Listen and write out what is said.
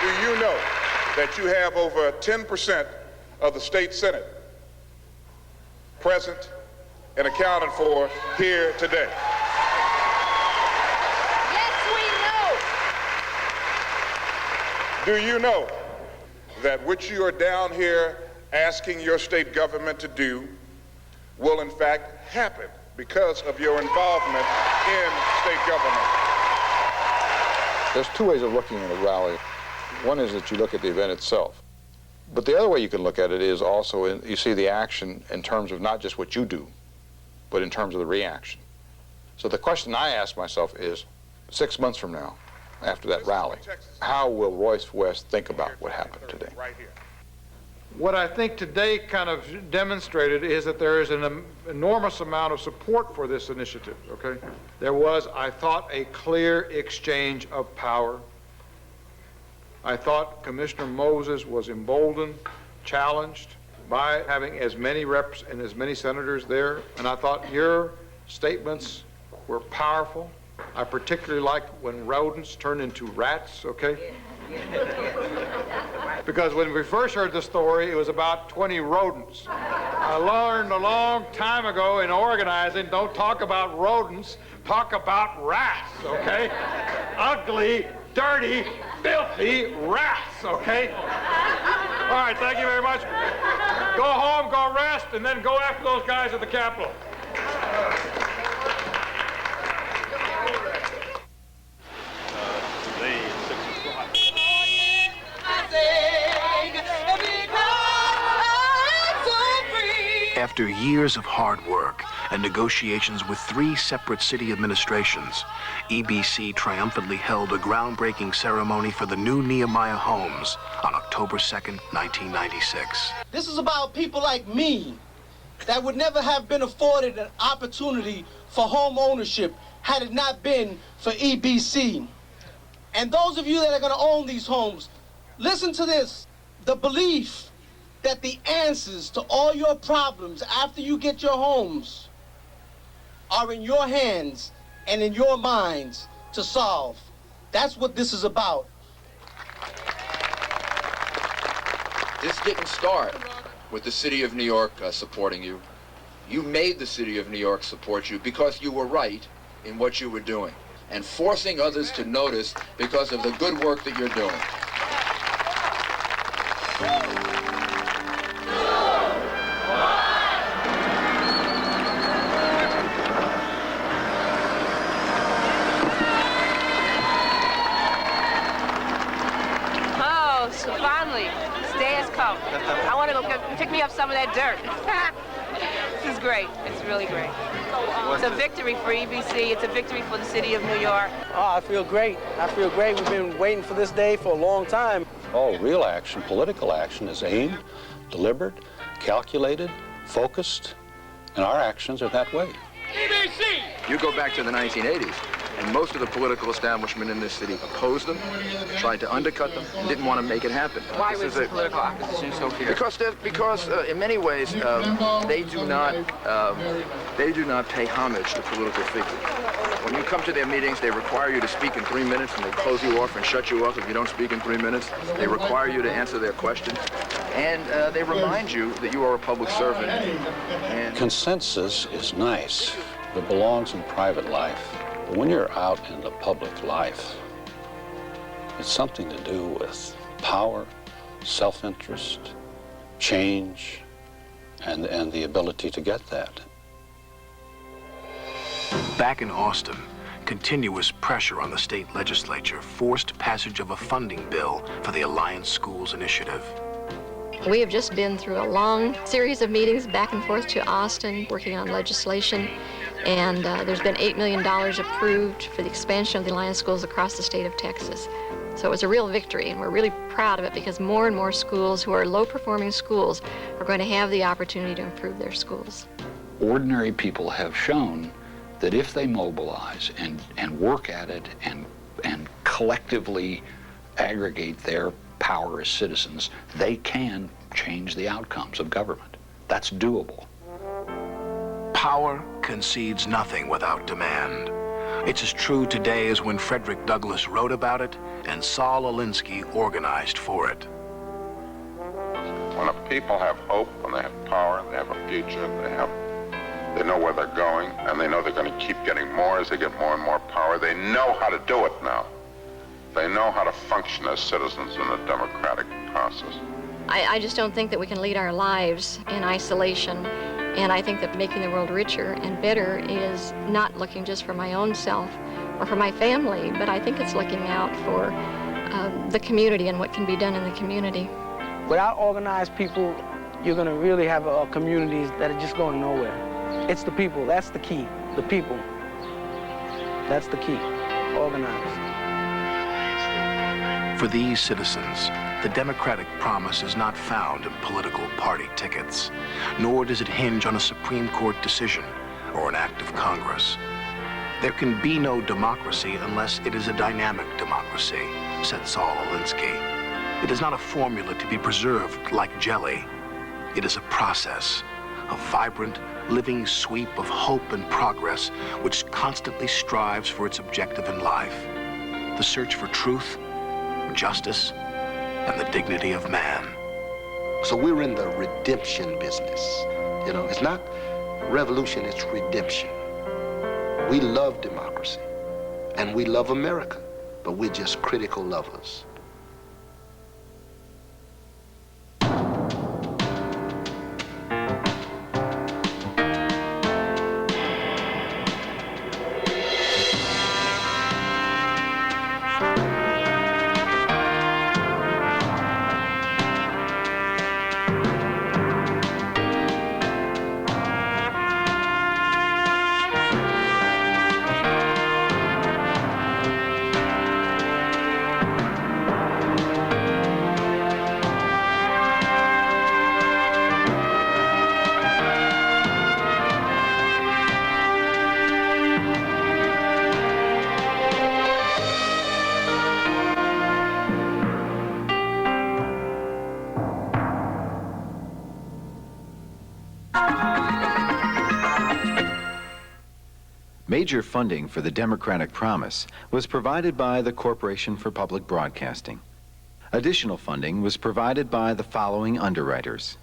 Do you know that you have over 10% of the state Senate present and accounted for here today? Yes, we know. Do you know that what you are down here asking your state government to do will in fact happen because of your involvement in state government? There's two ways of looking at a rally. One is that you look at the event itself. But the other way you can look at it is also you see the action in terms of not just what you do, but in terms of the reaction. So the question I ask myself is, 6 months from now, after that rally, how will Royce West think about what happened today? What I think today kind of demonstrated is that there is an enormous amount of support for this initiative, okay? There was, I thought, a clear exchange of power. I thought Commissioner Moses was emboldened, challenged by having as many reps and as many senators there, and I thought your statements were powerful. I particularly liked when rodents turn into rats, okay? Because when we first heard the story, it was about 20 rodents. I learned a long time ago in organizing, don't talk about rodents, talk about rats, okay? Ugly, dirty, filthy rats, okay? All right, thank you very much. Go home, go rest, and then go after those guys at the Capitol. After years of hard work and negotiations with 3 separate city administrations, EBC triumphantly held a groundbreaking ceremony for the new Nehemiah homes on October 2nd, 1996. This is about people like me that would never have been afforded an opportunity for home ownership had it not been for EBC. And those of you that are going to own these homes, listen to this. The belief that the answers to all your problems after you get your homes are in your hands and in your minds to solve. That's what this is about. This didn't start with the City of New York supporting you. You made the City of New York support you because you were right in what you were doing and forcing others to notice because of the good work that you're doing. I want to go pick me up some of that dirt. This is great. It's really great. It's a victory for EBC. It's a victory for the city of New York. Oh, I feel great. I feel great. We've been waiting for this day for a long time. All real action, political action, is aimed, deliberate, calculated, focused, and our actions are that way. EBC! You go back to the 1980s, and most of the political establishment in this city opposed them, tried to undercut them, and didn't want to make it happen. Why was the political opposition so fierce? Because in many ways, they do not pay homage to political figures. When you come to their meetings, they require you to speak in 3 minutes, and they close you off and shut you off if you don't speak in 3 minutes. They require you to answer their questions, and they remind you that you are a public servant. And consensus is nice, but belongs in private life. But when you're out in the public life, it's something to do with power, self-interest, change, and the ability to get that. Back in Austin, continuous pressure on the state legislature forced passage of a funding bill for the Alliance Schools Initiative. We have just been through a long series of meetings back and forth to Austin, working on legislation, and there's been $8 million approved for the expansion of the Alliance schools across the state of Texas. So it was a real victory, and we're really proud of it because more and more schools who are low-performing schools are going to have the opportunity to improve their schools. Ordinary people have shown that if they mobilize and work at it and collectively aggregate their power as citizens, they can change the outcomes of government. That's doable. Power concedes nothing without demand. It's as true today as when Frederick Douglass wrote about it and Saul Alinsky organized for it. When a people have hope, when they have power, they have a future, they know where they're going, and they know they're going to keep getting more as they get more and more power. They know how to do it now. They know how to function as citizens in a democratic process. I just don't think that we can lead our lives in isolation. And I think that making the world richer and better is not looking just for my own self or for my family, but I think it's looking out for the community and what can be done in the community. Without organized people, you're going to really have communities that are just going nowhere. It's the people. That's the key. The people. That's the key. Organized. For these citizens, the democratic promise is not found in political party tickets, nor does it hinge on a Supreme Court decision or an act of Congress. There can be no democracy unless it is a dynamic democracy, said Saul Alinsky. It is not a formula to be preserved like jelly. It is a process, a vibrant, living sweep of hope and progress which constantly strives for its objective in life, the search for truth, justice, and the dignity of man. So we're in the redemption business. You know, it's not revolution, it's redemption. We love democracy, and we love America, but we're just critical lovers. Major funding for the Democratic Promise was provided by the Corporation for Public Broadcasting. Additional funding was provided by the following underwriters: